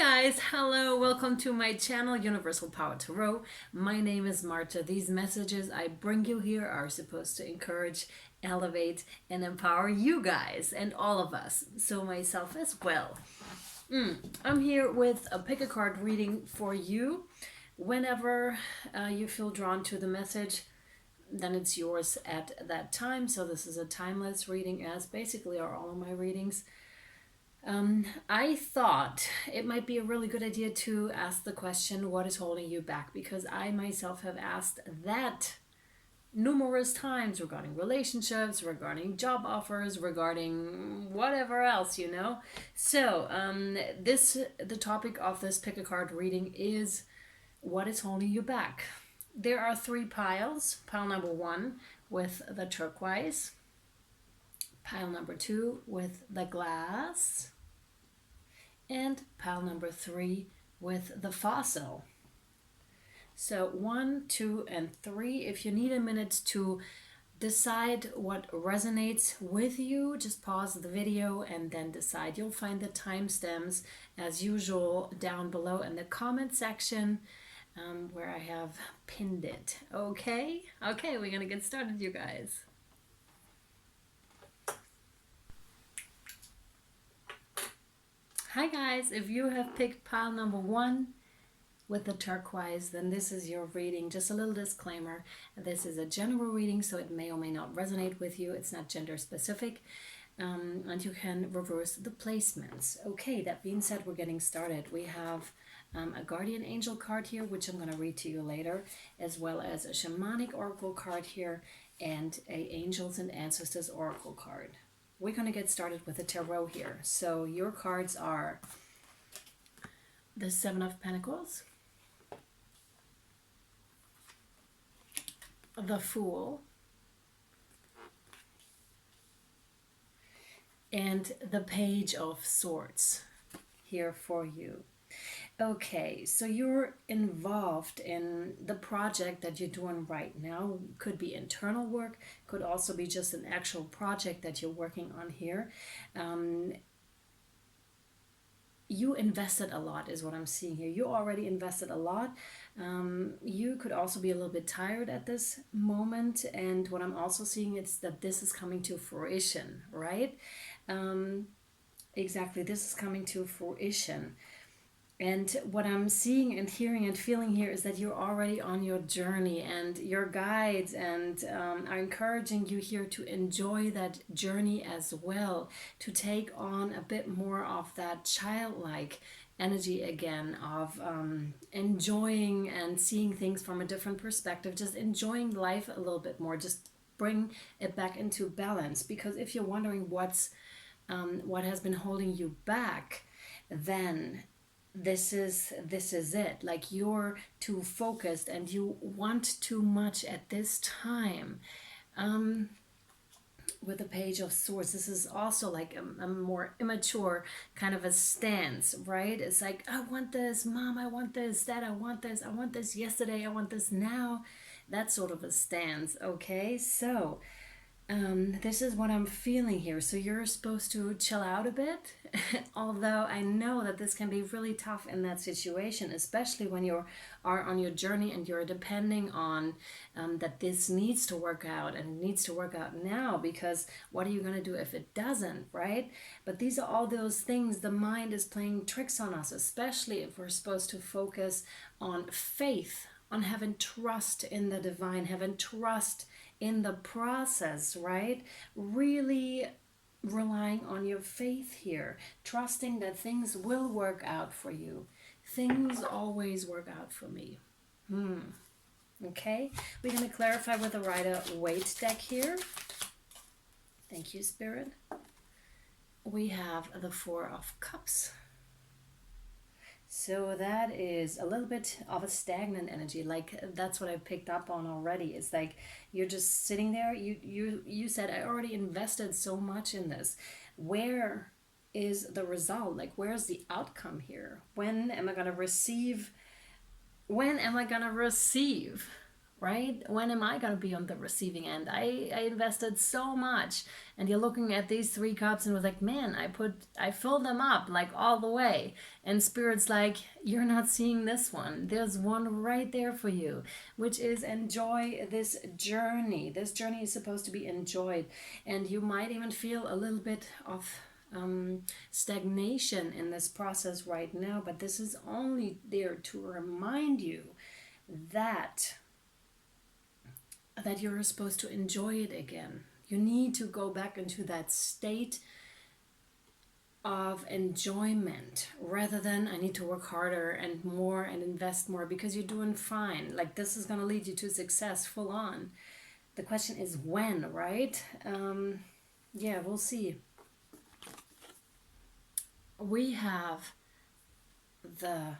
Guys, hello, welcome to my channel Universal Power Tarot. My name is Marthe. These messages I bring you here are supposed to encourage, elevate, and empower you guys and all of us, so myself as well. I'm here with a pick a card reading for you. Whenever you feel drawn to the message, then it's yours at that time. So this is a timeless reading, as basically are all of my readings. I thought it might be a really good idea to ask the question, what is holding you back? Because I myself have asked that numerous times regarding relationships, regarding job offers, regarding whatever else, you know. So the topic of this pick a card reading is, what is holding you back? There are three piles. Pile number one with the turquoise, pile number two with the glass, and pile number three with the fossil. So 1, 2, and 3. If you need a minute to decide what resonates with you, just pause the video and then decide. You'll find the timestamps as usual down below in the comment section where I have pinned it. Okay, we're gonna get started, you guys. Hi guys, if you have picked pile number one with the turquoise, then this is your reading. Just a little disclaimer, this is a general reading, so it may or may not resonate with you. It's not gender specific, and you can reverse the placements. Okay, that being said, we're getting started. We have a guardian angel card here, which I'm going to read to you later, as well as a shamanic oracle card here, and a angels and ancestors oracle card. We're going to get started with the tarot here. So your cards are the Seven of Pentacles, the Fool, and the Page of Swords here for you. Okay, so you're involved in the project that you're doing right now. Could be internal work, could also be just an actual project that you're working on here. You invested a lot is what I'm seeing here. You already invested a lot. You could also be a little bit tired at this moment, and what I'm also seeing is that this is coming to fruition, right? Exactly, this is coming to fruition. And what I'm seeing and hearing and feeling here is that you're already on your journey, and your guides and are encouraging you here to enjoy that journey as well, to take on a bit more of that childlike energy again, of enjoying and seeing things from a different perspective, just enjoying life a little bit more, just bring it back into balance. Because if you're wondering what has been holding you back, then this is it. Like, you're too focused and you want too much at this time. With the Page of Swords, this is also like a more immature kind of a stance, right? It's like, I want this, mom, I want this, dad, I want this yesterday, I want this now. That sort of a stance. Okay, so this is what I'm feeling here. So you're supposed to chill out a bit, although I know that this can be really tough in that situation, especially when you are on your journey and you're depending on that this needs to work out, and it needs to work out now, because what are you going to do if it doesn't, right? But these are all those things. The mind is playing tricks on us, especially if we're supposed to focus on faith, on having trust in the divine, having trust in the process, right? Really relying on your faith here, trusting that things will work out for you. Things always work out for me. Okay, we're going to clarify with the Rider-Waite deck here. Thank you, Spirit. We have the Four of Cups. So that is a little bit of a stagnant energy. Like, that's what I picked up on already. It's like you're just sitting there. You said, I already invested so much in this. Where is the result? Like, where's the outcome here? When am I going to receive? When am I going to receive right? When am I going to be on the receiving end? I invested so much. And you're looking at these 3 cups and was like, man, I filled them up like all the way. And Spirit's like, you're not seeing this one. There's one right there for you, which is enjoy this journey. This journey is supposed to be enjoyed. And you might even feel a little bit of stagnation in this process right now, but this is only there to remind you that you're supposed to enjoy it again. You need to go back into that state of enjoyment rather than I need to work harder and more and invest more, because you're doing fine. Like, this is going to lead you to success full on. The question is when, right? Yeah, we'll see. We have the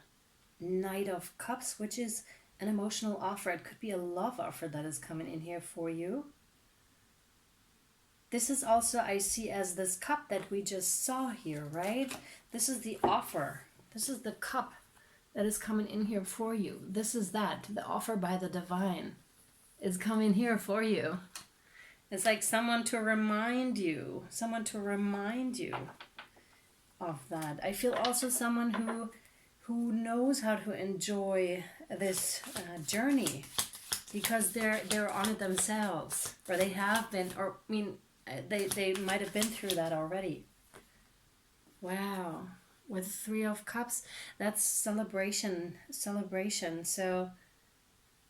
Knight of Cups, which is an emotional offer. It could be a love offer that is coming in here for you. This is also, I see, as this cup that we just saw here, right? This is the offer. This is the cup that is coming in here for you. This is that. The offer by the divine is coming here for you. It's like someone to remind you. Someone to remind you of that. I feel also someone who knows how to enjoy this journey, because they're on it themselves, or they have been, or I mean, they might have been through that already. Wow, with 3 of Cups, that's celebration. So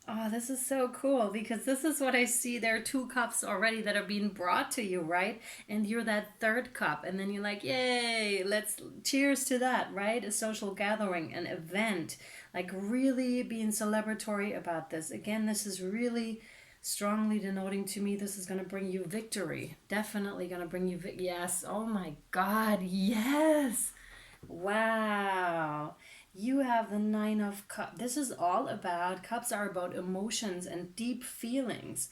oh, this is so cool, because this is what I see. There are 2 cups already that are being brought to you, right? And you're that 3rd cup, and then you're like, yay, let's cheers to that, right? A social gathering, an event, like really being celebratory about this. Again, this is really strongly denoting to me this is going to bring you victory. Definitely going to bring you yes. Oh my God, yes. Wow. You have the 9 of Cups. This is all about, cups are about emotions and deep feelings.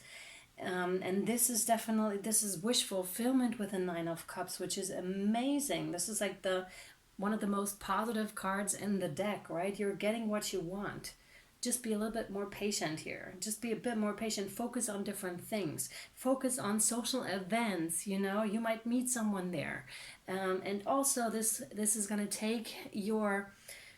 And this is definitely, this is wish fulfillment with the 9 of Cups, which is amazing. This is like one of the most positive cards in the deck, right? You're getting what you want. Just be a little bit more patient here. Just be a bit more patient. Focus on different things. Focus on social events. You know, you might meet someone there. And also this is going to take your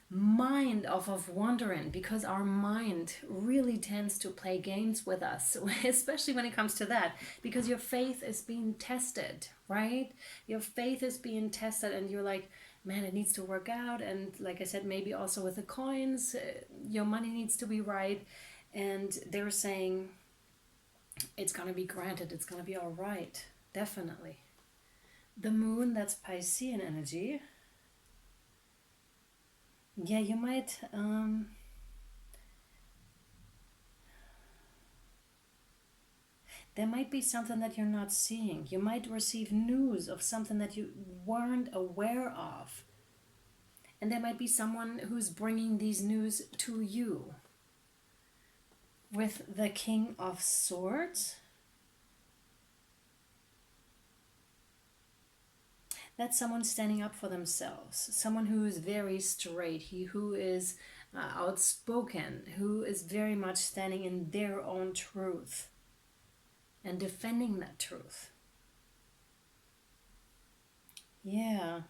mind off of wondering, because our mind really tends to play games with us, especially when it comes to that, because your faith is being tested, right? Your faith is being tested, and you're like, man, it needs to work out. And like I said, maybe also with the coins, your money needs to be right. And they're saying it's going to be granted, it's going to be all right. Definitely. The Moon, that's Piscean energy. Yeah, you might there might be something that you're not seeing. You might receive news of something that you weren't aware of. And there might be someone who's bringing these news to you. With the King of Swords, that's someone standing up for themselves, someone who is very straight, who is outspoken, who is very much standing in their own truth and defending that truth. Yeah.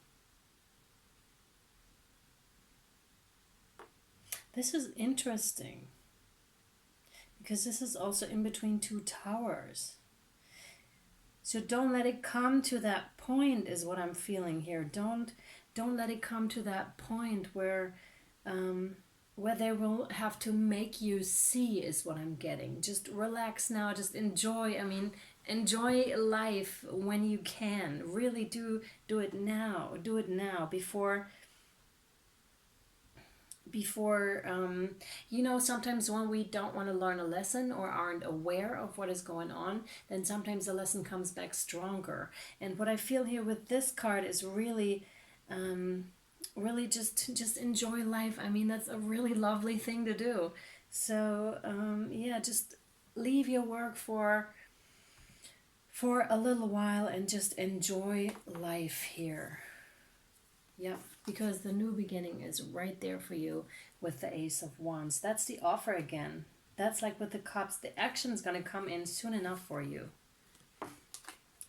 This is interesting, because this is also in between 2 towers. So don't let it come to that point, is what I'm feeling here. Don't let it come to that point where they will have to make you see, is what I'm getting. Just relax now. Just enjoy. I mean, enjoy life when you can. Really do it now. Do it now before you know, sometimes when we don't want to learn a lesson or aren't aware of what is going on, then sometimes the lesson comes back stronger. And what I feel here with this card is really really just enjoy life. I mean, that's a really lovely thing to do. So yeah, just leave your work for a little while and just enjoy life here. Yep, because the new beginning is right there for you with the Ace of Wands. That's the offer again. That's like with the cups. The action's going to come in soon enough for you.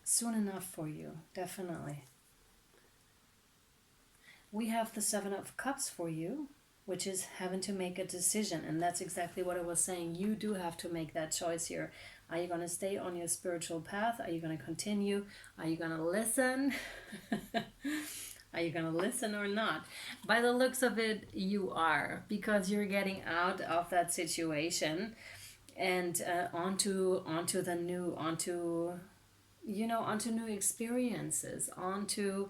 Soon enough for you, definitely. We have the Seven of Cups for you, which is having to make a decision. And that's exactly what I was saying. You do have to make that choice here. Are you going to stay on your spiritual path? Are you going to continue? Are you going to listen? Are you going to listen or not? By the looks of it, you are, because you're getting out of that situation and onto the new, onto new experiences, onto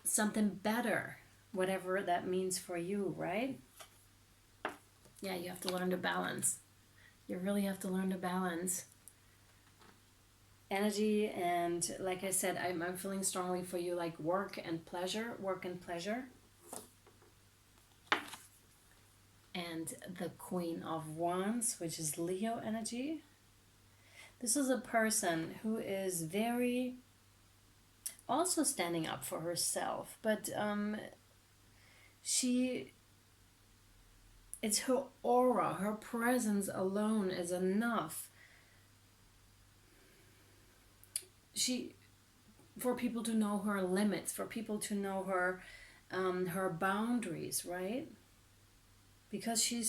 something better, whatever that means for you, right? Yeah, you have to learn to balance. You really have to learn to balance energy, and like I said, I'm feeling strongly for you, like work and pleasure. And the Queen of Wands, which is Leo energy. This is a person who is very also standing up for herself, but it's her aura, her presence alone is enough. For people to know her limits, for people to know her boundaries, right? Because she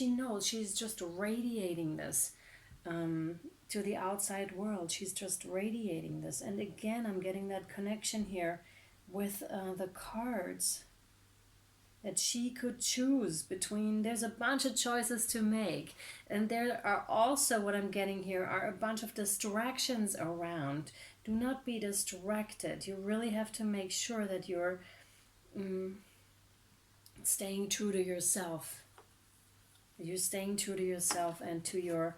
knows, she's just radiating this to the outside world. She's just radiating this. And again, I'm getting that connection here with the cards that she could choose between. There's a bunch of choices to make, and there are also, what I'm getting here, are a bunch of distractions around. Do not be distracted. You really have to make sure that you're staying true to yourself. You're staying true to yourself and to your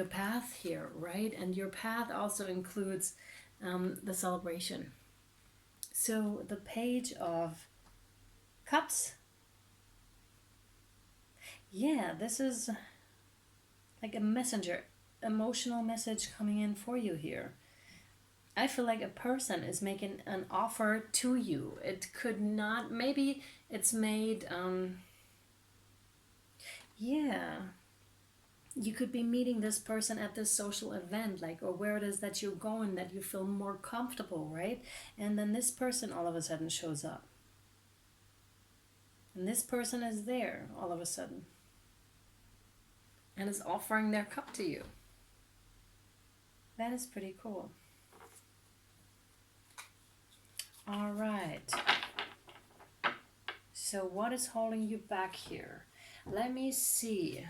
path here, right? And your path also includes the celebration. So the Page of Cups. Yeah, this is like a messenger, emotional message coming in for you here. I feel like a person is making an offer to you. It could not, maybe it's made, yeah. You could be meeting this person at this social event, like, or where it is that you're going, that you feel more comfortable, right? And then this person all of a sudden shows up. And this person is there all of a sudden. And is offering their cup to you. That is pretty cool. All right. So what is holding you back here? Let me see.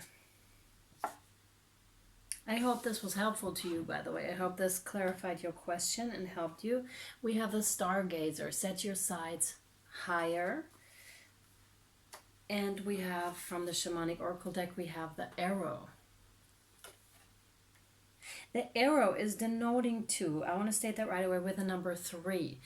I hope this was helpful to you, by the way. I hope this clarified your question and helped you. We have the Stargazer, set your sights higher. And we have, from the Shamanic Oracle deck, we have the Arrow. The arrow is denoting to, I want to state that right away with the number 3.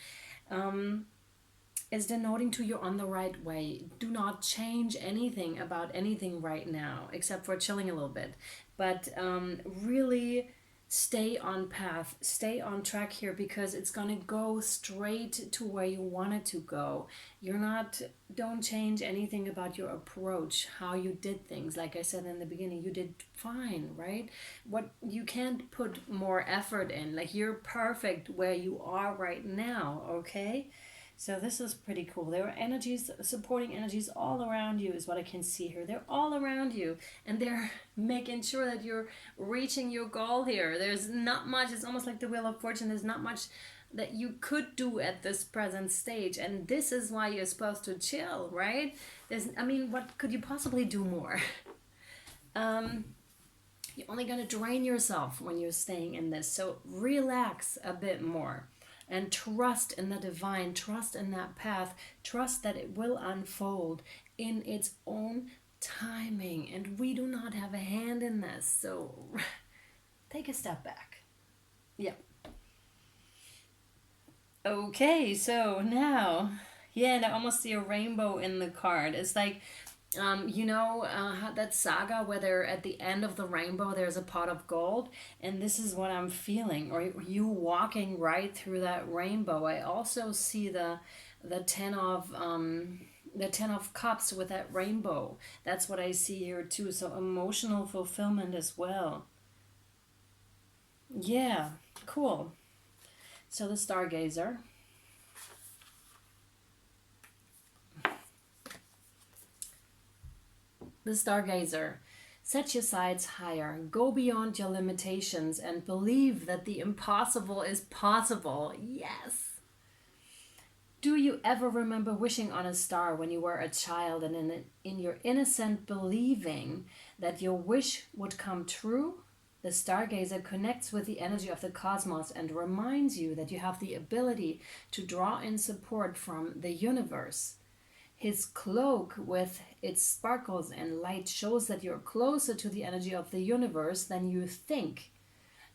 Is denoting to you're on the right way. Do not change anything about anything right now, except for chilling a little bit. But really stay on path, stay on track here, because it's going to go straight to where you want it to go. Don't change anything about your approach, how you did things. Like I said in the beginning, you did fine, right? You can't put more effort in. Like, you're perfect where you are right now, okay? So this is pretty cool. There are energies, supporting energies all around you is what I can see here. They're all around you, and they're making sure that you're reaching your goal here. There's not much, it's almost like the Wheel of Fortune. There's not much that you could do at this present stage, and this is why you're supposed to chill, right? What could you possibly do more? You're only going to drain yourself when you're staying in this, so relax a bit more. And trust in the divine, trust in that path, trust that it will unfold in its own timing. And we do not have a hand in this, so take a step back. Yeah. Okay, so now, I almost see a rainbow in the card. It's like, that saga where they're at the end of the rainbow, there's a pot of gold, and this is what I'm feeling, or you walking right through that rainbow. I also see the 10 of the Ten of Cups with that rainbow. That's what I see here too. So emotional fulfillment as well. Yeah, cool. So the Stargazer. The Stargazer. Set your sights higher, go beyond your limitations, and believe that the impossible is possible. Yes! Do you ever remember wishing on a star when you were a child and in your innocent believing that your wish would come true? The Stargazer connects with the energy of the cosmos and reminds you that you have the ability to draw in support from the universe. His cloak with its sparkles and light shows that you're closer to the energy of the universe than you think.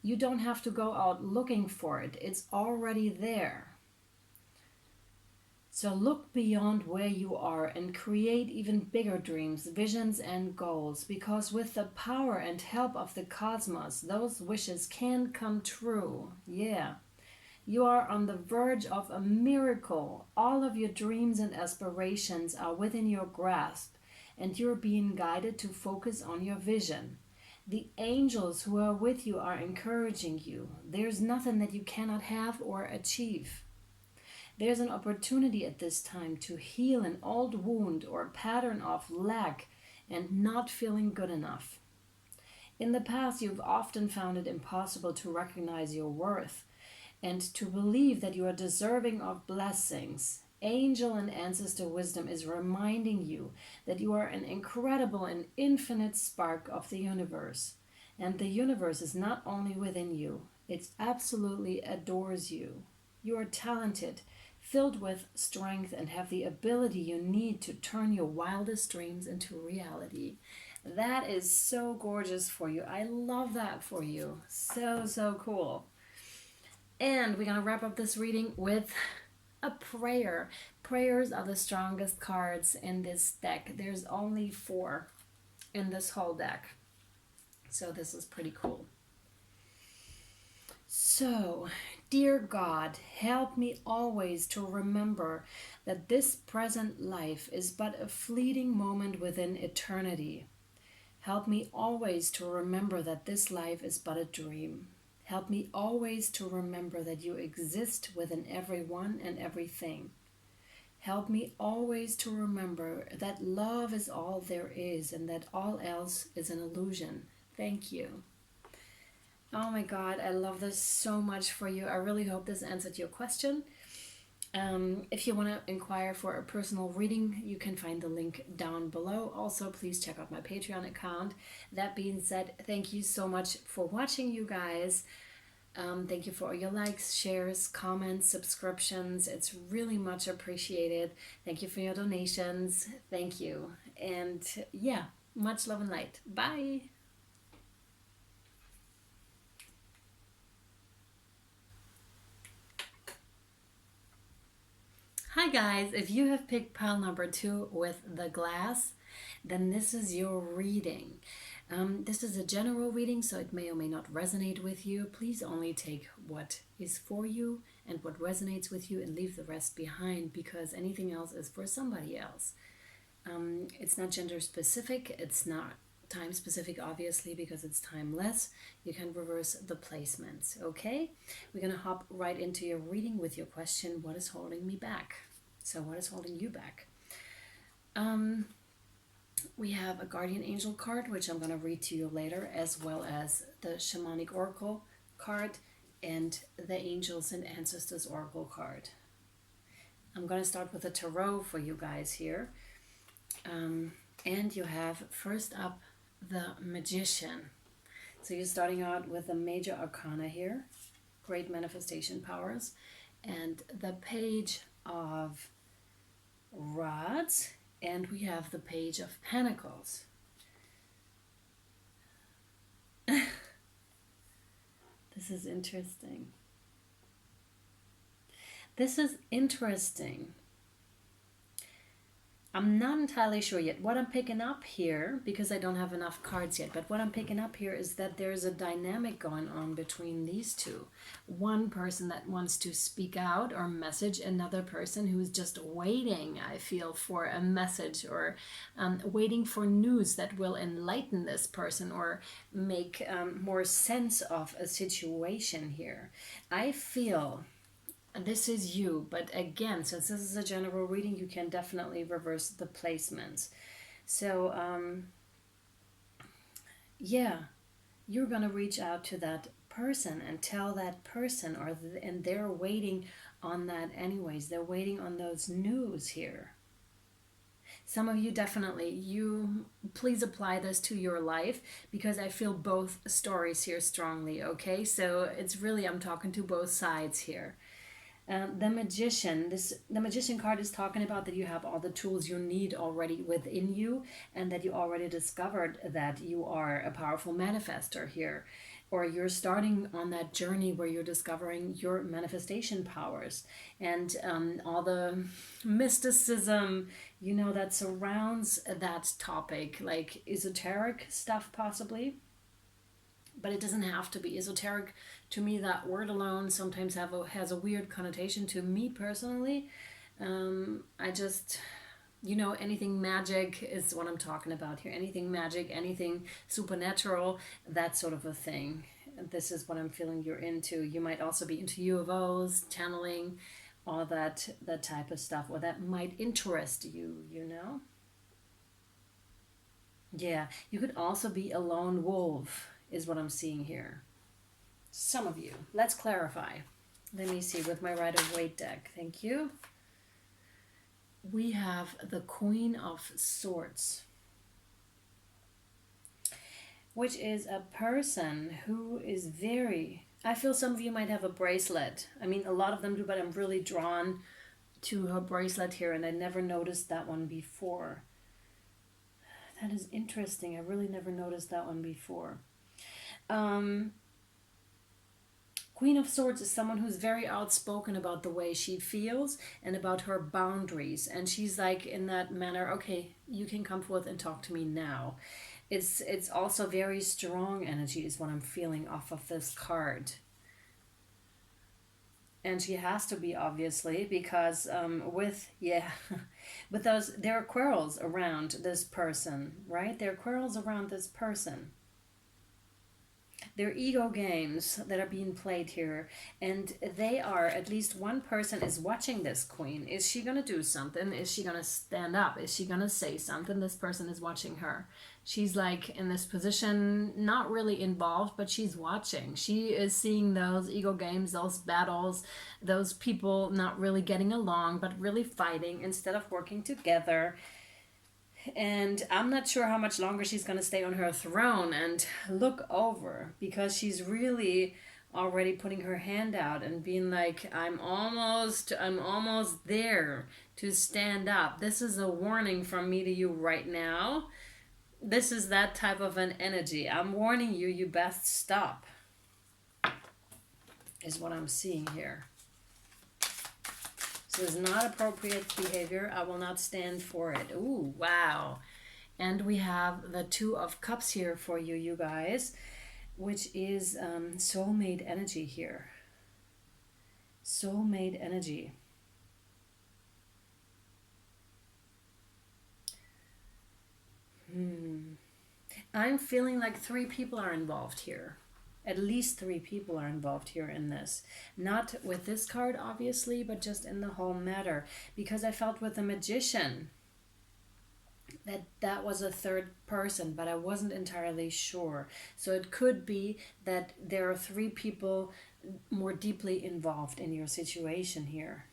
You don't have to go out looking for it, it's already there. So look beyond where you are and create even bigger dreams, visions, and goals, because with the power and help of the cosmos, those wishes can come true. Yeah. You are on the verge of a miracle. All of your dreams and aspirations are within your grasp, and you're being guided to focus on your vision. The angels who are with you are encouraging you. There's nothing that you cannot have or achieve. There's an opportunity at this time to heal an old wound or pattern of lack and not feeling good enough. In the past, you've often found it impossible to recognize your worth and to believe that you are deserving of blessings. Angel and ancestor wisdom is reminding you that you are an incredible and infinite spark of the universe. And the universe is not only within you, it absolutely adores you. You are talented, filled with strength, and have the ability you need to turn your wildest dreams into reality. That is so gorgeous for you. I love that for you. So, so cool. And we're going to wrap up this reading with a prayer. Prayers are the strongest cards in this deck. There's only 4 in this whole deck. So this is pretty cool. So, dear God, help me always to remember that this present life is but a fleeting moment within eternity. Help me always to remember that this life is but a dream. Help me always to remember that you exist within everyone and everything. Help me always to remember that love is all there is and that all else is an illusion. Thank you. Oh my God, I love this so much for you. I really hope this answered your question. If you want to inquire for a personal reading, you can find the link down below. Also, please check out my Patreon account. That being said, thank you so much for watching, you guys. Thank you for all your likes, shares, comments, subscriptions. It's really much appreciated. Thank you for your donations. Thank you. And yeah, much love and light. Bye. Hi guys, if you have picked pile number 2 with the glass, then this is your reading. This is a general reading, so it may or may not resonate with you. Please only take what is for you and what resonates with you and leave the rest behind, because anything else is for somebody else. It's not gender specific, it's not time specific, obviously, because it's timeless. You can reverse the placements. Okay, we're gonna hop right into your reading with your question, what is holding me back? So what is holding you back? We have a guardian angel card, which I'm going to read to you later, as well as the shamanic oracle card and the angels and ancestors oracle card. I'm going to start with the tarot for you guys here. And you have first up the magician. So you're starting out with the major arcana here, great manifestation powers, and the page of rods, and we have the page of pentacles. This is interesting. This is interesting. I'm not entirely sure yet. What I'm picking up here, because I don't have enough cards yet, but what I'm picking up here is that there's a dynamic going on between these two. One person that wants to speak out or message, another person who's just waiting, I feel, for a message, or waiting for news that will enlighten this person or make more sense of a situation here. I feel this is you, but again, since this is a general reading, you can definitely reverse the placements. So yeah, you're gonna reach out to that person and tell that person, and they're waiting on that anyways. They're waiting on those news here. Some of you definitely, you please apply this to your life, because I feel both stories here strongly. Okay, so it's really, I'm talking to both sides here. The magician card is talking about that you have all the tools you need already within you, and that you already discovered that you are a powerful manifester here, or you're starting on that journey where you're discovering your manifestation powers, and all the mysticism, you know, that surrounds that topic, like esoteric stuff possibly. But it doesn't have to be esoteric. To me, that word alone sometimes has a weird connotation to me personally. I just, you know, anything magic is what I'm talking about here. Anything magic, anything supernatural, that sort of a thing. This is what I'm feeling you're into. You might also be into UFOs, channeling, all that type of stuff, or that might interest you, you know? Yeah, you could also be a lone wolf, is what I'm seeing here. Some of you. Let's clarify. Let me see with my Rider-Waite deck. Thank you. We have the Queen of Swords, which is a person who is very... I feel some of you might have a bracelet. I mean, a lot of them do, but I'm really drawn to her bracelet here, and I never noticed that one before. That is interesting. I really never noticed that one before. Queen of Swords is someone who's very outspoken about the way she feels and about her boundaries, and she's like in that manner, okay, you can come forth and talk to me now. It's also very strong energy is what I'm feeling off of this card. And she has to be, obviously, because with those, there are quarrels around this person, right? There are quarrels around this person. They're ego games that are being played here, and they are, at least one person is watching this queen. Is she going to do something? Is she going to stand up? Is she going to say something? This person is watching her. She's like in this position, not really involved, but she's watching. She is seeing those ego games, those battles, those people not really getting along, but really fighting instead of working together. And I'm not sure how much longer she's going to stay on her throne and look over, because she's really already putting her hand out and being like, I'm almost there to stand up. This is a warning from me to you right now. This is that type of an energy. I'm warning you, you best stop, is what I'm seeing here. So it's not appropriate behavior. I will not stand for it. Ooh, wow. And we have the Two of Cups here for you, you guys, which is soulmate energy here. Soulmate energy. I'm feeling like 3 people are involved here. At least 3 people are involved here in this. Not with this card, obviously, but just in the whole matter. Because I felt with the Magician that was a 3rd person, but I wasn't entirely sure. So it could be that there are 3 people more deeply involved in your situation here.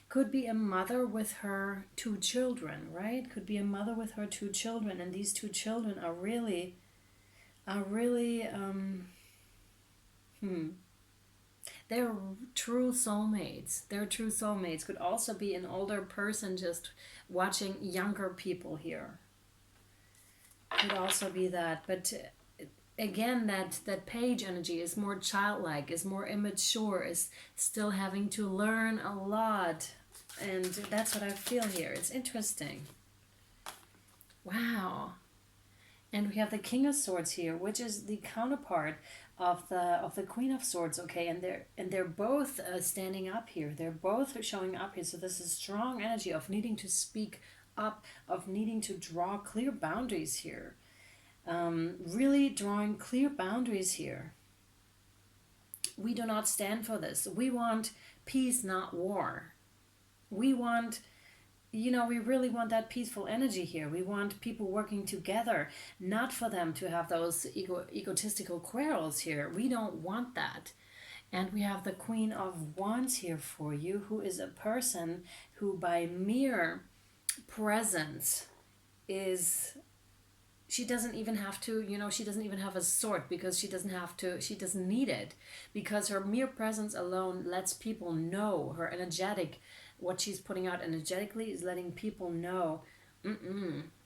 Could be a mother with her 2 children, right? Could be a mother with her 2 children, and these 2 children are really they're true soulmates. They're true soulmates. Could also be an older person just watching younger people here. Could also be that, but again, that page energy is more childlike, is more immature, is still having to learn a lot. And that's what I feel here. It's interesting. Wow. And we have the King of Swords here, which is the counterpart of the Queen of Swords. Okay, and they're both standing up here. They're both showing up here. So this is strong energy of needing to speak up, of needing to draw clear boundaries here. Really drawing clear boundaries here. We do not stand for this. We want peace, not war. We want, we really want that peaceful energy here. We want people working together, not for them to have those egotistical quarrels here. We don't want that. And we have the Queen of Wands here for you, who is a person who by mere presence is, she doesn't even have to, she doesn't even have a sword, because she doesn't need it, because her mere presence alone lets people know, her energetic, what she's putting out energetically is letting people know,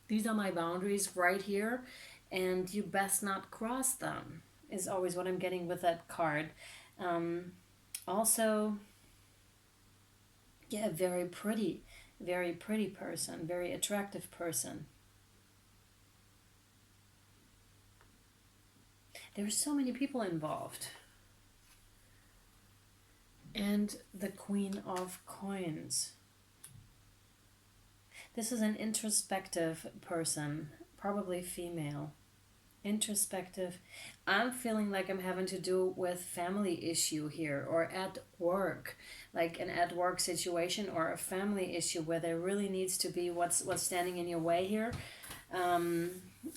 these are my boundaries right here, and you best not cross them, is always what I'm getting with that card. Also, yeah, very pretty person, very attractive person. There's so many people involved. And the Queen of Coins. This is an introspective person, probably female. Introspective. I'm feeling like I'm having to do with family issue here, or at work, like an at work situation or a family issue where there really needs to be what's standing in your way here.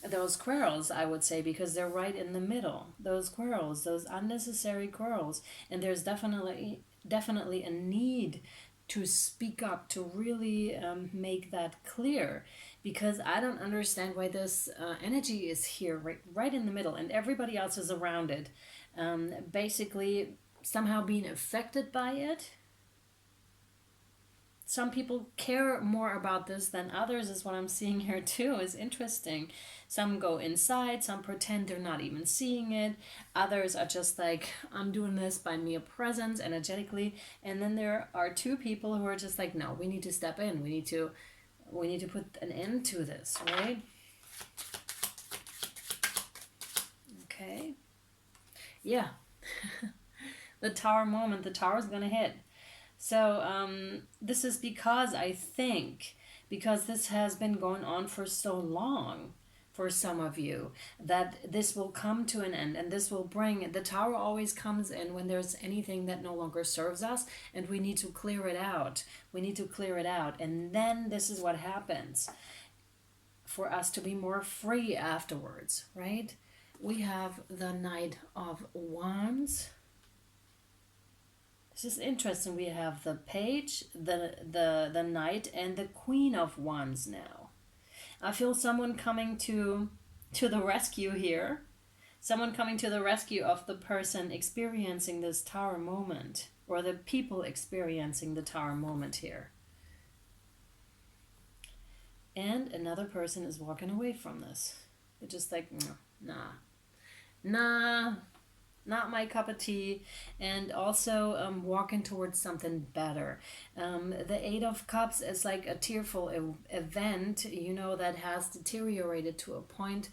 Those quarrels, I would say, because they're right in the middle. Those quarrels, those unnecessary quarrels, and there's definitely a need to speak up, to really make that clear, because I don't understand why this energy is here right in the middle, and everybody else is around it, basically somehow being affected by it. Some people care more about this than others, is what I'm seeing here too. Is interesting. Some go inside, some pretend they're not even seeing it. Others are just like, I'm doing this by mere presence, energetically. And then there are two people who are just like, no, we need to step in. We need to put an end to this, right? Okay. Yeah. The Tower moment. The Tower is gonna hit. So this is because because this has been going on for so long for some of you, that this will come to an end, and this will bring, the Tower always comes in when there's anything that no longer serves us, and we need to clear it out. And then this is what happens for us to be more free afterwards, right? We have the Knight of Wands. This is interesting. We have the Page, the Knight, and the Queen of Wands now. I feel someone coming to the rescue here. Someone coming to the rescue of the person experiencing this Tower moment, or the people experiencing the Tower moment here. And another person is walking away from this. They're just like, nah, not my cup of tea. And also walking towards something better. The Eight of Cups is like a tearful event, that has deteriorated to a point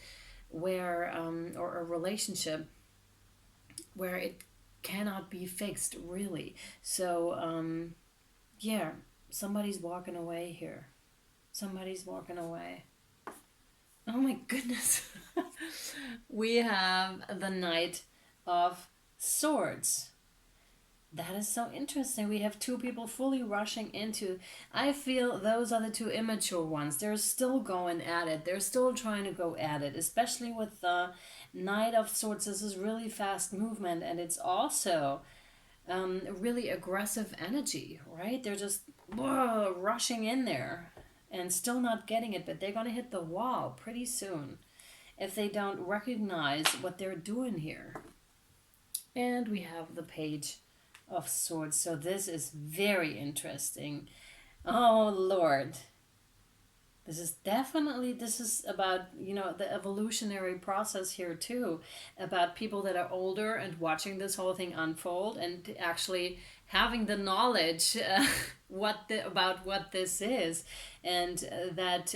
where, or a relationship where it cannot be fixed, really. So, yeah, somebody's walking away here. Somebody's walking away. Oh my goodness. We have the Knight of Swords. That is so interesting. We have two people fully rushing into, I feel those are the two immature ones. They're still going at it. They're still trying to go at it, especially with the Knight of Swords. This is really fast movement, and it's also really aggressive energy, right? They're just rushing in there and still not getting it, but they're going to hit the wall pretty soon if they don't recognize what they're doing here. And we have the Page of Swords. So this is very interesting. Oh, Lord. This is about, the evolutionary process here too, about people that are older and watching this whole thing unfold and actually having the knowledge about what this is, and that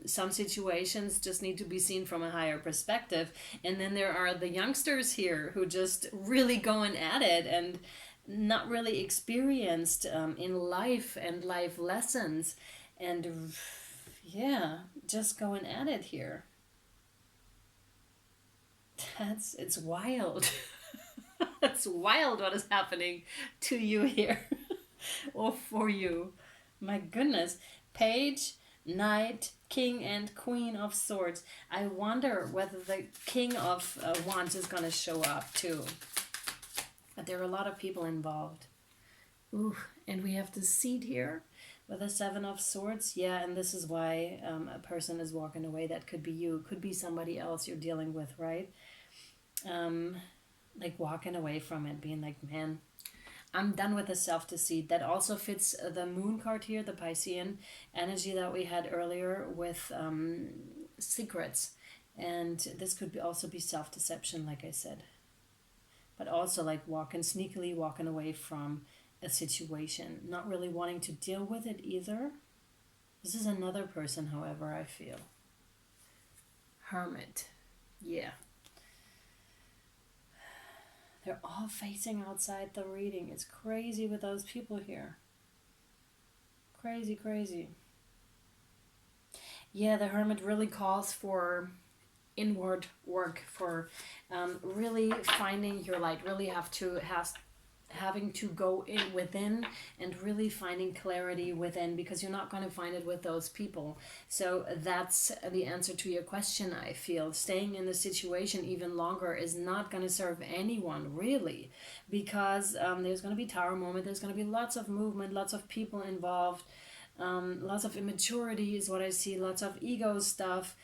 some situations just need to be seen from a higher perspective. And then there are the youngsters here who just really going at it and not really experienced in life and life lessons, and yeah, just going at it here. It's wild. It's wild what is happening to you here. Or for you. My goodness. Page, Knight, King, and Queen of Swords. I wonder whether the King of Wands is going to show up too. But there are a lot of people involved. Ooh, and we have the Seed here with the Seven of Swords. Yeah, and this is why a person is walking away. That could be you. Could be somebody else you're dealing with, right? Like walking away from it, being like, man, I'm done with the self-deceit. That also fits the Moon card here, the Piscean energy that we had earlier with secrets. And this could also be self-deception, like I said. But also like sneakily walking away from a situation, not really wanting to deal with it either. This is another person, however, I feel. Hermit. Yeah. They're all facing outside the reading. It's crazy with those people here. Crazy, crazy. Yeah, the Hermit really calls for inward work, for really finding your light. Really having to go in within and really finding clarity within, because you're not going to find it with those people. So that's the answer to your question. I feel staying in the situation even longer is not going to serve anyone really, because there's going to be tower moment, there's going to be lots of movement, lots of people involved, lots of immaturity is what I see, lots of ego stuff,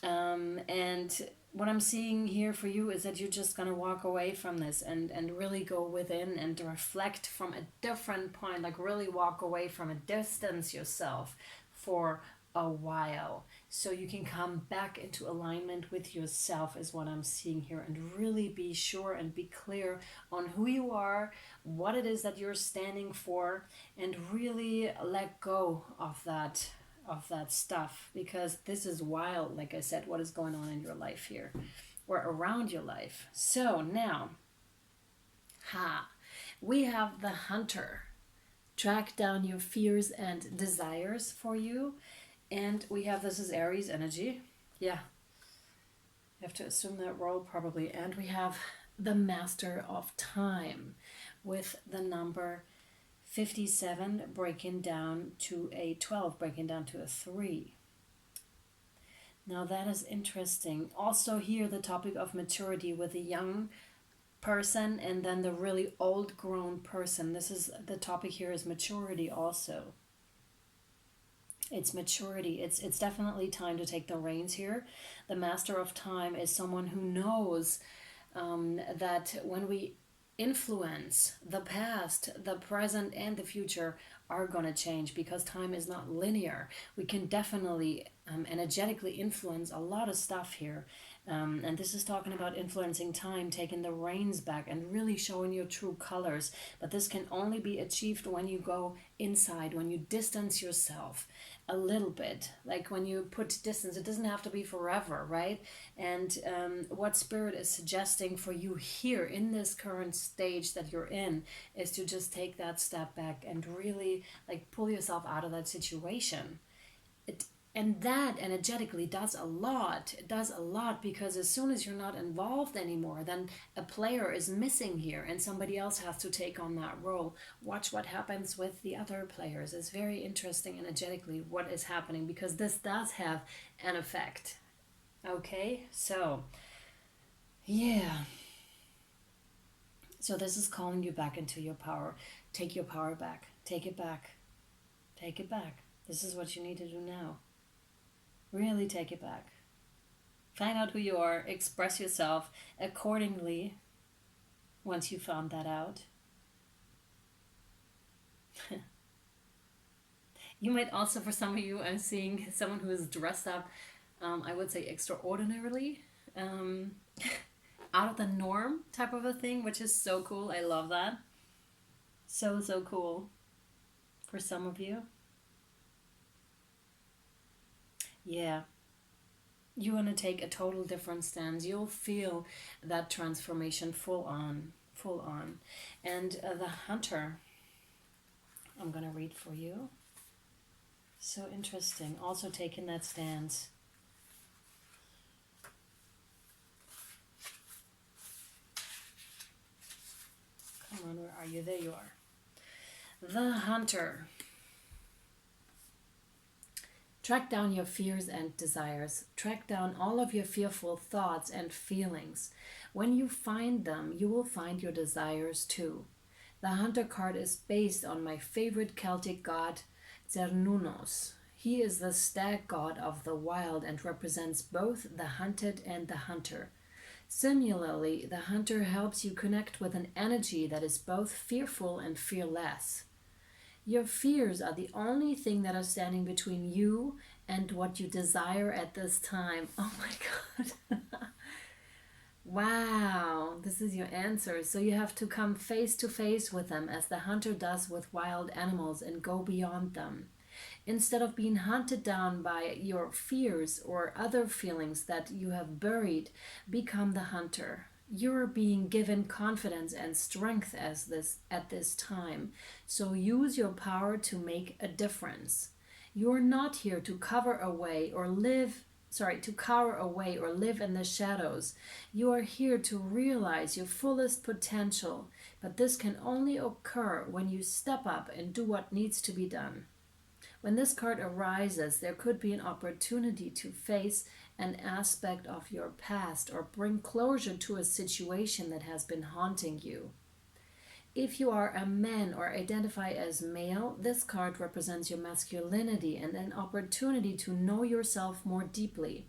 and what I'm seeing here for you is that you're just going to walk away from this and really go within and reflect from a different point, like really walk away from it, distance yourself for a while so you can come back into alignment with yourself, is what I'm seeing here, and really be sure and be clear on who you are, what it is that you're standing for, and really let go of that stuff, because this is wild, like I said, what is going on in your life here or around your life. So now we have the Hunter. Track down your fears and desires for you. And we have, this is Aries energy. Yeah, you have to assume that role probably. And we have the Master of Time with the number 57 breaking down to a 12, breaking down to a 3. Now that is interesting. Also here the topic of maturity with a young person and then the really old grown person. This is the topic here, is maturity also. It's maturity. It's definitely time to take the reins here. The Master of Time is someone who knows that when we influence, the past, the present, and the future are going to change, because time is not linear. We can definitely energetically influence a lot of stuff here. And this is talking about influencing time, taking the reins back, and really showing your true colors. But this can only be achieved when you go inside, when you distance yourself a little bit. Like when you put distance, it doesn't have to be forever, right? And what Spirit is suggesting for you here in this current stage that you're in is to just take that step back and really like pull yourself out of that situation. And that energetically does a lot. It does a lot, because as soon as you're not involved anymore, then a player is missing here and somebody else has to take on that role. Watch what happens with the other players. It's very interesting energetically what is happening, because this does have an effect. Okay, so yeah. So this is calling you back into your power. Take your power back. Take it back. Take it back. This is what you need to do now. Really take it back. Find out who you are. Express yourself accordingly once you found that out. You might also, for some of you, I'm seeing someone who is dressed up, I would say extraordinarily, um, out of the norm type of a thing, which is so cool. I love that. So, so cool for some of you. Yeah. You want to take a total different stance. You'll feel that transformation full on, full on. And the hunter, I'm going to read for you. So interesting. Also taking that stance. Come on, where are you? There you are. The hunter. Track down your fears and desires. Track down all of your fearful thoughts and feelings. When you find them, you will find your desires too. The hunter card is based on my favorite Celtic god, Cernunnos. He is the stag god of the wild and represents both the hunted and the hunter. Similarly, the hunter helps you connect with an energy that is both fearful and fearless. Your fears are the only thing that are standing between you and what you desire at this time. Oh my God. Wow, this is your answer. So you have to come face to face with them as the hunter does with wild animals and go beyond them. Instead of being hunted down by your fears or other feelings that you have buried, become the hunter. You're being given confidence and strength at this time. So use your power to make a difference. You're not here to cover away or live in the shadows. You are here to realize your fullest potential, but this can only occur when you step up and do what needs to be done. When this card arises, there could be an opportunity to face an aspect of your past or bring closure to a situation that has been haunting you. If you are a man or identify as male, this card represents your masculinity and an opportunity to know yourself more deeply.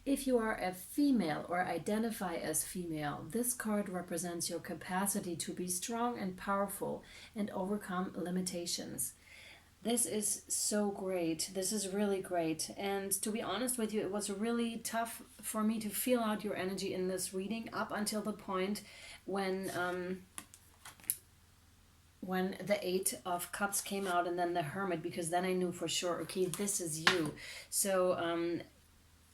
If you are a female or identify as female, this card represents your capacity to be strong and powerful and overcome limitations. This is so great. This is really great. And to be honest with you, it was really tough for me to feel out your energy in this reading up until the point when the Eight of Cups came out and then the Hermit, because then I knew for sure, okay, this is you. So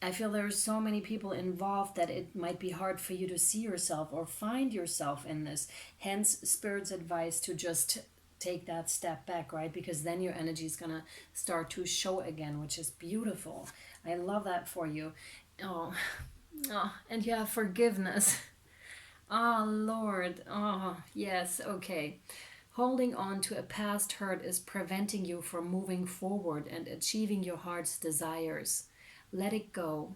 I feel there's so many people involved that it might be hard for you to see yourself or find yourself in this. Hence, Spirit's advice to just take that step back, right? Because then your energy is going to start to show again, which is beautiful. I love that for you. Oh, and you have forgiveness. Oh, Lord. Oh, yes. Okay. Holding on to a past hurt is preventing you from moving forward and achieving your heart's desires. Let it go.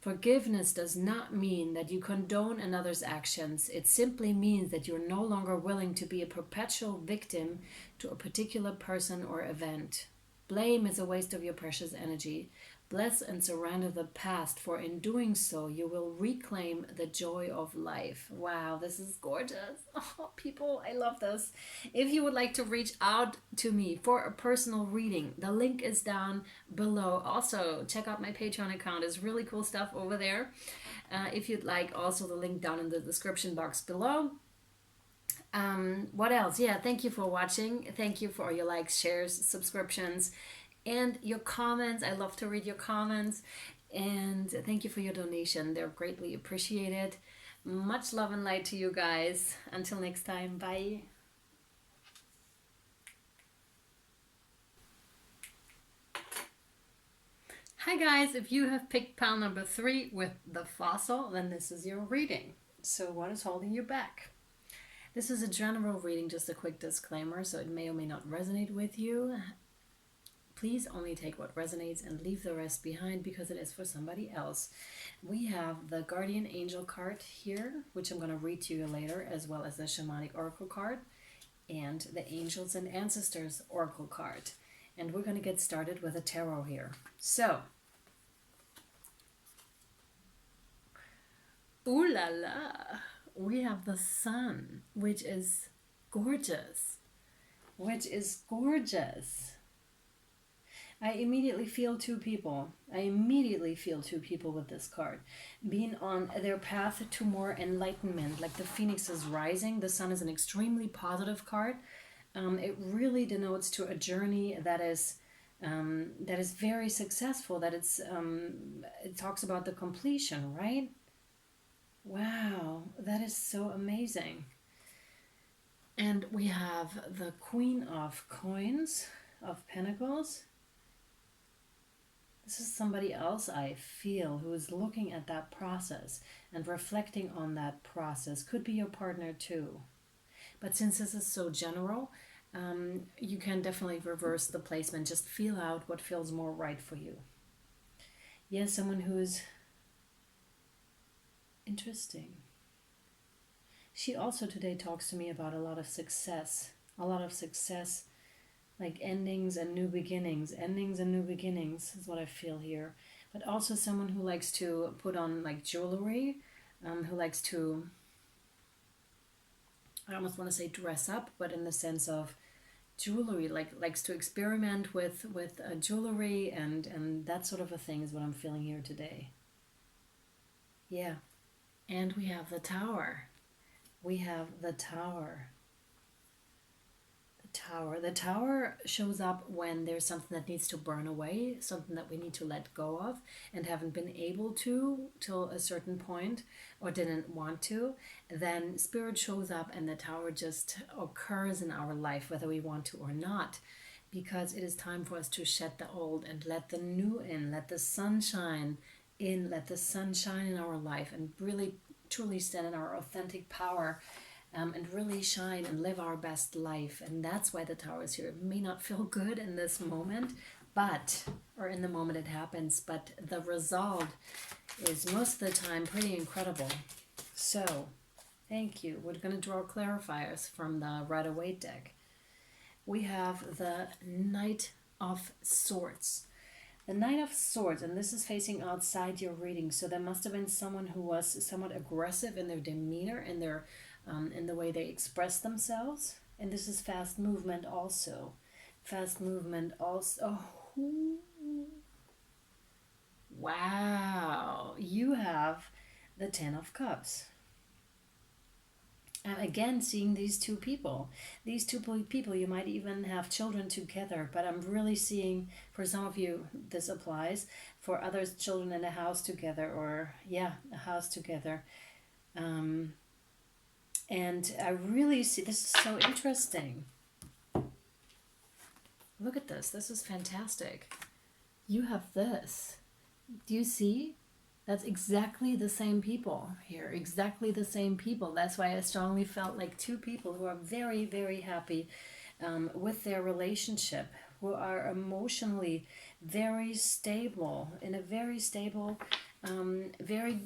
Forgiveness does not mean that you condone another's actions. It simply means that you're no longer willing to be a perpetual victim to a particular person or event. Blame is a waste of your precious energy. Bless and surrender the past, for in doing so, you will reclaim the joy of life. Wow, this is gorgeous. Oh, people, I love this. If you would like to reach out to me for a personal reading, the link is down below. Also, check out my Patreon account. It's really cool stuff over there. If you'd like, also the link down in the description box below. What else? Yeah, thank you for watching. Thank you for your likes, shares, subscriptions, and your comments. I love to read your comments. And thank you for your donation. They're greatly appreciated. Much love and light to you guys. Until next time, bye. Hi guys, if you have picked pile number 3 with the fossil, then this is your reading. So what is holding you back? This is a general reading, just a quick disclaimer, so it may or may not resonate with you. Please only take what resonates and leave the rest behind because it is for somebody else. We have the Guardian Angel card here, which I'm going to read to you later, as well as the Shamanic Oracle card and the Angels and Ancestors Oracle card. And we're going to get started with a tarot here. So, ooh la la, we have the Sun, which is gorgeous. I immediately feel two people. I immediately feel two people with this card being on their path to more enlightenment. Like the phoenix is rising. The sun is an extremely positive card. It really denotes to a journey that is very successful. That it talks about the completion, right? Wow, that is so amazing. And we have the Queen of Coins, of Pentacles. This is somebody else I feel who is looking at that process and reflecting on that process. Could be your partner too. But since this is so general, you can definitely reverse the placement. Just feel out what feels more right for you. Yes, someone who's interesting. She also today talks to me about a lot of success. Like endings and new beginnings. Endings and new beginnings is what I feel here. But also someone who likes to put on like jewelry, who likes to, I almost want to say dress up, but in the sense of jewelry, like likes to experiment with jewelry and that sort of a thing is what I'm feeling here today. Yeah. And we have the Tower. We have the Tower. The Tower shows up when there's something that needs to burn away, something that we need to let go of and haven't been able to till a certain point or didn't want to. Then Spirit shows up and the Tower just occurs in our life whether we want to or not, because it is time for us to shed the old and let the new in, let the sunshine in, let the sun shine in our life and really truly stand in our authentic power. And really shine and live our best life. And that's why the Tower is here. It may not feel good in this moment, or in the moment it happens, but the result is most of the time pretty incredible. So, thank you. We're going to draw clarifiers from the Rider-Waite deck. We have the Knight of Swords. The Knight of Swords, and this is facing outside your reading, so there must have been someone who was somewhat aggressive in their demeanor, in their in the way they express themselves. And this is fast movement also. Fast movement also. Oh. Wow. You have the Ten of Cups. And again, seeing these two people. These two people, you might even have children together, but I'm really seeing, for some of you, this applies. For others, children in a house together, or, a house together. And I really see, this is so interesting. Look at this. This is fantastic. You have this. Do you see? That's exactly the same people here. Exactly the same people. That's why I strongly felt like two people who are very, very happy with their relationship, who are emotionally very stable, in a very stable, very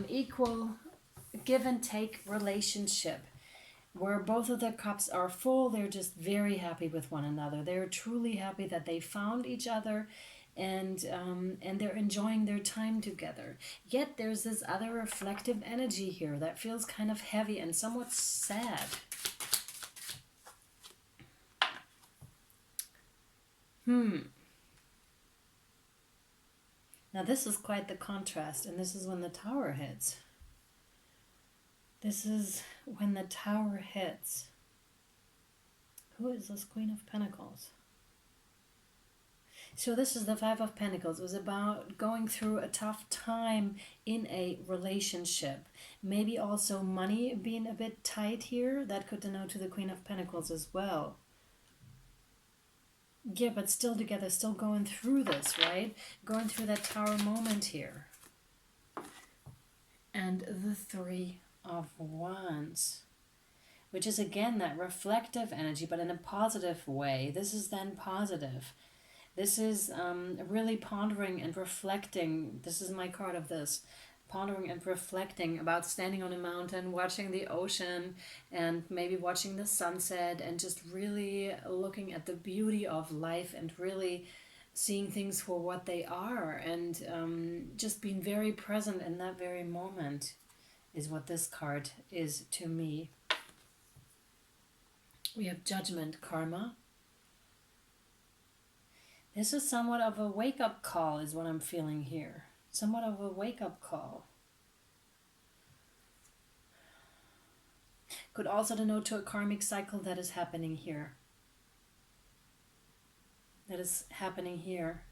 equal give and take relationship where both of their cups are full. They're just very happy with one another. They're truly happy that they found each other, and they're enjoying their time together. Yet there's this other reflective energy here that feels kind of heavy and somewhat sad. Now this is quite the contrast, and this is when the Tower hits. This is when the Tower hits. Who is this Queen of Pentacles? So this is the Five of Pentacles. It was about going through a tough time in a relationship. Maybe also money being a bit tight here. That could denote to the Queen of Pentacles as well. Yeah, but still together, still going through this, right? Going through that Tower moment here. And the Three of Wands, which is again that reflective energy, but in a positive way. This is then positive. This is really pondering and reflecting. This is my card of this. Pondering and reflecting about standing on a mountain, watching the ocean, and maybe watching the sunset, and just really looking at the beauty of life and really seeing things for what they are, and just being very present in that very moment is what this card is to me. We have Judgment, Karma. This is somewhat of a wake-up call is what I'm feeling here. Somewhat of a wake-up call. Could also denote to a karmic cycle that is happening here. That is happening here.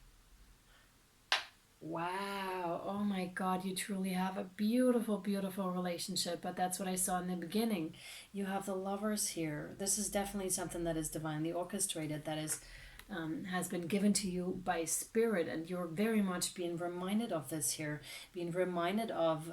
Wow. Oh my God, you truly have a beautiful, beautiful relationship. But that's what I saw in the beginning. You have the Lovers here. This is definitely something that is divinely orchestrated, that is has been given to you by spirit, and you're very much being reminded of this here, being reminded of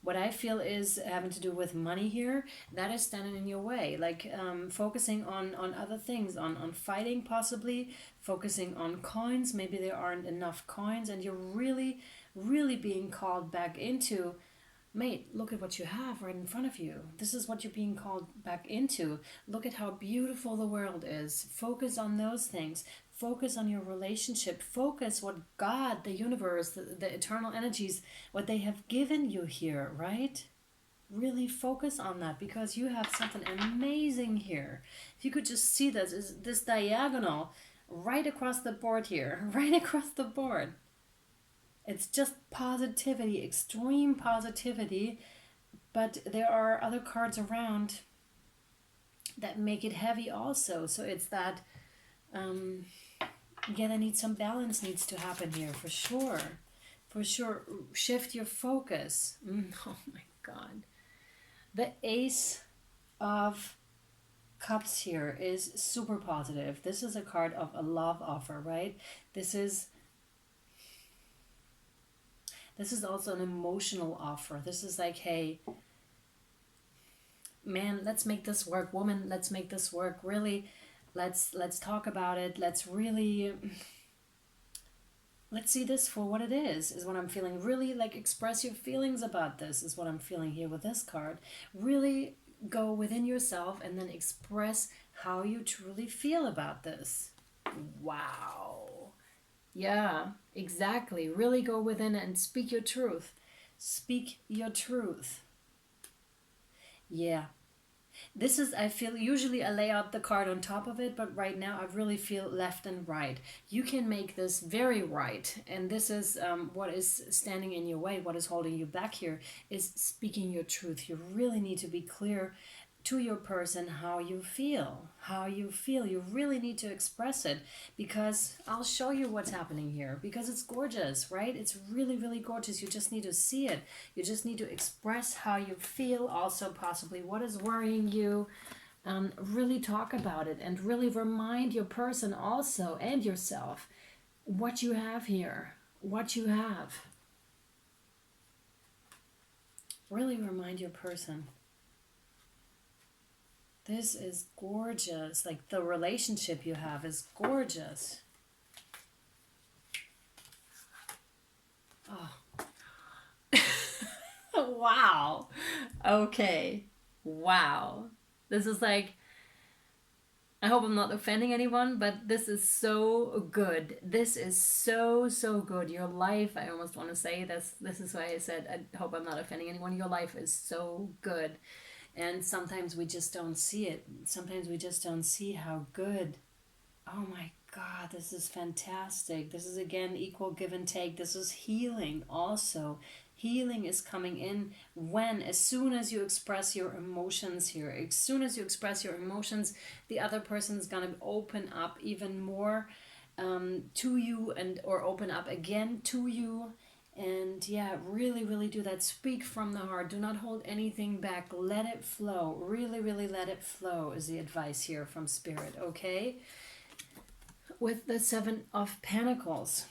what I feel is having to do with money here, that is standing in your way, like focusing on other things, on fighting possibly, focusing on coins, maybe there aren't enough coins, and you're really, really being called back into, mate, look at what you have right in front of you. This is what you're being called back into. Look at how beautiful the world is. Focus on those things. Focus on your relationship. Focus what God, the universe, the eternal energies, what they have given you here, right? Really focus on that, because you have something amazing here. If you could just see this diagonal right across the board here, right across the board. It's just positivity, extreme positivity, but there are other cards around that make it heavy also. So it's that, there needs some balance needs to happen here, for sure. For sure, shift your focus. Oh my God. The Ace of Cups here is super positive. This is a card of a love offer, right? This is also an emotional offer. This is like, hey, man, let's make this work. Woman, let's make this work. Really, let's talk about it. Let's see this for what it is what I'm feeling. Really, like, express your feelings about this is what I'm feeling here with this card. Really go within yourself and then express how you truly feel about this. Wow. Yeah, exactly. Really go within and speak your truth. Speak your truth. Yeah. This is, I feel, usually I lay out the card on top of it, but right now I really feel left and right. You can make this very right, and this is what is standing in your way, what is holding you back here, is speaking your truth. You really need to be clear to your person how you feel. You really need to express it, because I'll show you what's happening here, because it's gorgeous, right? It's really, really gorgeous. You just need to see it. You just need to express how you feel, also possibly what is worrying you. Really talk about it, and really remind your person also, and yourself, what you have here, what you have. Really remind your person. This is gorgeous. Like, the relationship you have is gorgeous. Oh. Wow. Okay. Wow. This is like, I hope I'm not offending anyone, but this is so good. This is so, so good. Your life, I almost want to say this. This is why I said, I hope I'm not offending anyone. Your life is so good. And sometimes we just don't see it. Sometimes we just don't see how good. Oh my God, this is fantastic. This is, again, equal give and take. This is healing also. Healing is coming in as soon as you express your emotions here. As soon as you express your emotions, the other person is going to open up even more to you, or open up again to you. And yeah, really, really do that. Speak from the heart. Do not hold anything back. Let it flow. Really, really let it flow is the advice here from Spirit, okay? With the Seven of Pentacles,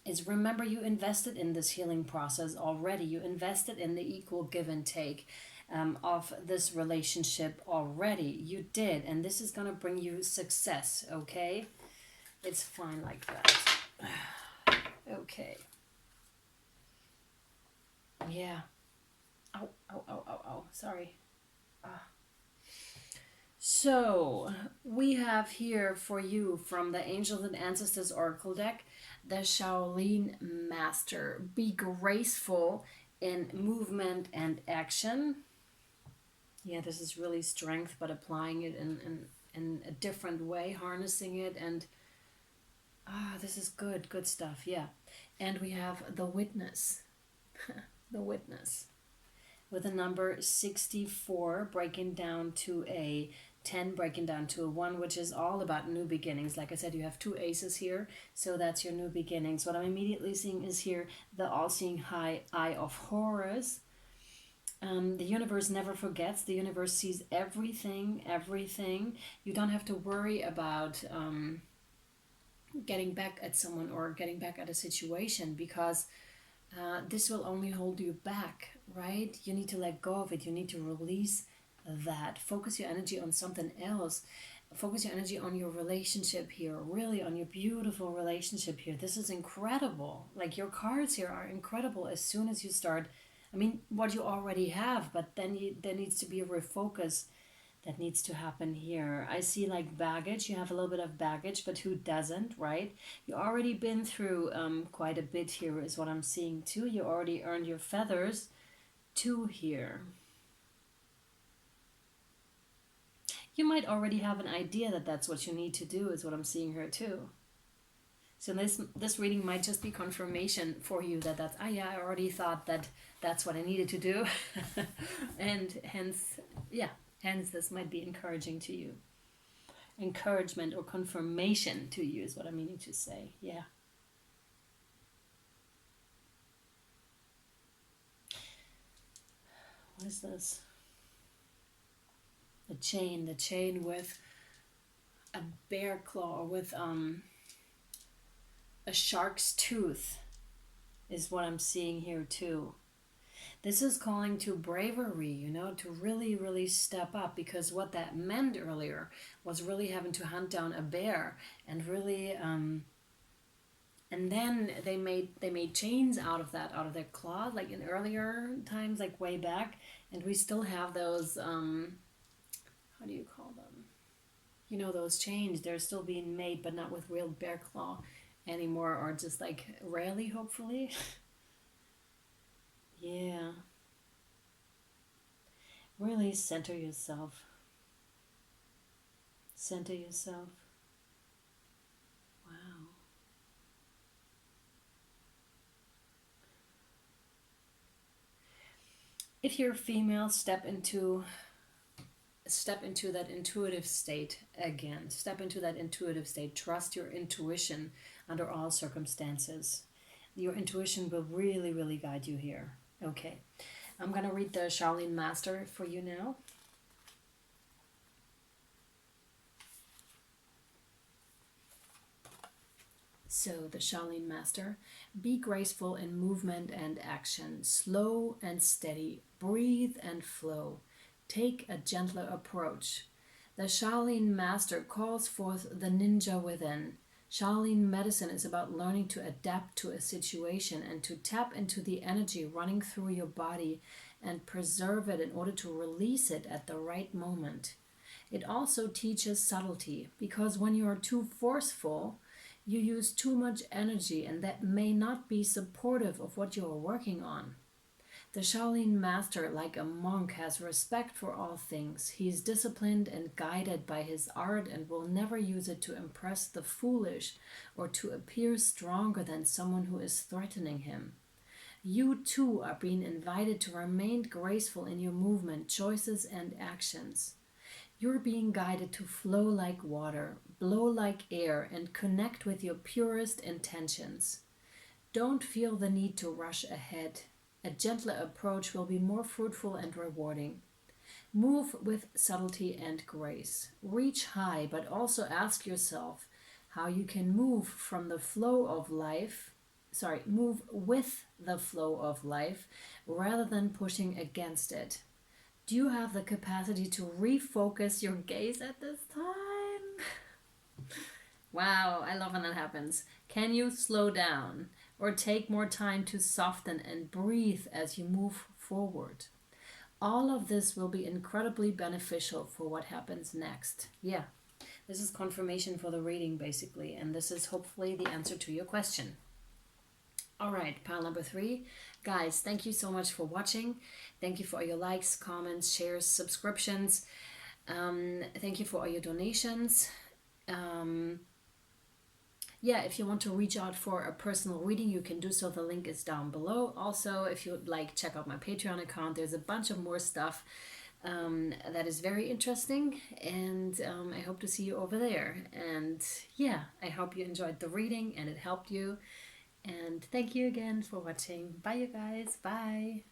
is remember, you invested in this healing process already. You invested in the equal give and take of this relationship already. You did. And this is going to bring you success, okay? It's fine like that. Okay. Yeah. Ow, ow, ow, ow, ow. Sorry. So, we have here for you from the Angels and Ancestors Oracle deck, the Shaolin Master. Be graceful in movement and action. Yeah, this is really strength, but applying it in a different way, harnessing it and Ah, this is good stuff, yeah. And we have the witness, the witness, with the number 64 breaking down to a 10, breaking down to a 1, which is all about new beginnings. Like I said, you have two aces here, so that's your new beginnings. What I'm immediately seeing is here the all-seeing high eye of Horus. The universe never forgets. The universe sees everything, everything. You don't have to worry about getting back at someone or getting back at a situation, because this will only hold you back, right? You need to let go of it. You need to release that. Focus your energy on something else. Focus your energy on your relationship here, really on your beautiful relationship here. This is incredible. Like, your cards here are incredible as soon as you start. I mean, what you already have, but then there needs to be a refocus that needs to happen here. I see like baggage. You have a little bit of baggage, but who doesn't, right? You already been through quite a bit here, is what I'm seeing too. You already earned your feathers too here. You might already have an idea that that's what you need to do, is what I'm seeing here too. So this reading might just be confirmation for you that that's, yeah, I already thought that that's what I needed to do. And hence this might be encouraging to you. Encouragement or confirmation to you is what I'm meaning to say. Yeah. What is this? The chain with a bear claw, or with a shark's tooth is what I'm seeing here too. This is calling to bravery, to really, really step up, because what that meant earlier was really having to hunt down a bear and really, and then they made chains out of their claws, like in earlier times, like way back, and we still have those, how do you call them? Those chains, they're still being made, but not with real bear claw anymore, or just like rarely, hopefully. Yeah. Really center yourself. Center yourself. Wow. If you're female, step into that intuitive state again. Step into that intuitive state. Trust your intuition under all circumstances. Your intuition will really, really guide you here. Okay. I'm going to read the Charlene Master for you now. So, the Charlene Master. Be graceful in movement and action. Slow and steady. Breathe and flow. Take a gentler approach. The Charlene Master calls forth the ninja within. Charlene medicine is about learning to adapt to a situation and to tap into the energy running through your body and preserve it in order to release it at the right moment. It also teaches subtlety, because when you are too forceful, you use too much energy, and that may not be supportive of what you are working on. The Shaolin Master, like a monk, has respect for all things. He is disciplined and guided by his art and will never use it to impress the foolish or to appear stronger than someone who is threatening him. You too are being invited to remain graceful in your movement, choices, and actions. You're being guided to flow like water, blow like air, and connect with your purest intentions. Don't feel the need to rush ahead. A gentler approach will be more fruitful and rewarding. Move with subtlety and grace. Reach high, but also ask yourself how you can move from the flow of life. Move with the flow of life rather than pushing against it. Do you have the capacity to refocus your gaze at this time? Wow, I love when that happens. Can you slow down or take more time to soften and breathe as you move forward? All of this will be incredibly beneficial for what happens next. Yeah, this is confirmation for the reading basically, and this is hopefully the answer to your question. All right, pile number 3. Guys, thank you so much for watching. Thank you for all your likes, comments, shares, subscriptions. Thank you for all your donations. yeah, if you want to reach out for a personal reading, you can do so. The link is down below. Also, if you would like, check out my Patreon account. There's a bunch of more stuff that is very interesting, and I hope to see you over there. And yeah, I hope you enjoyed the reading and it helped you. And thank you again for watching. Bye, you guys. Bye.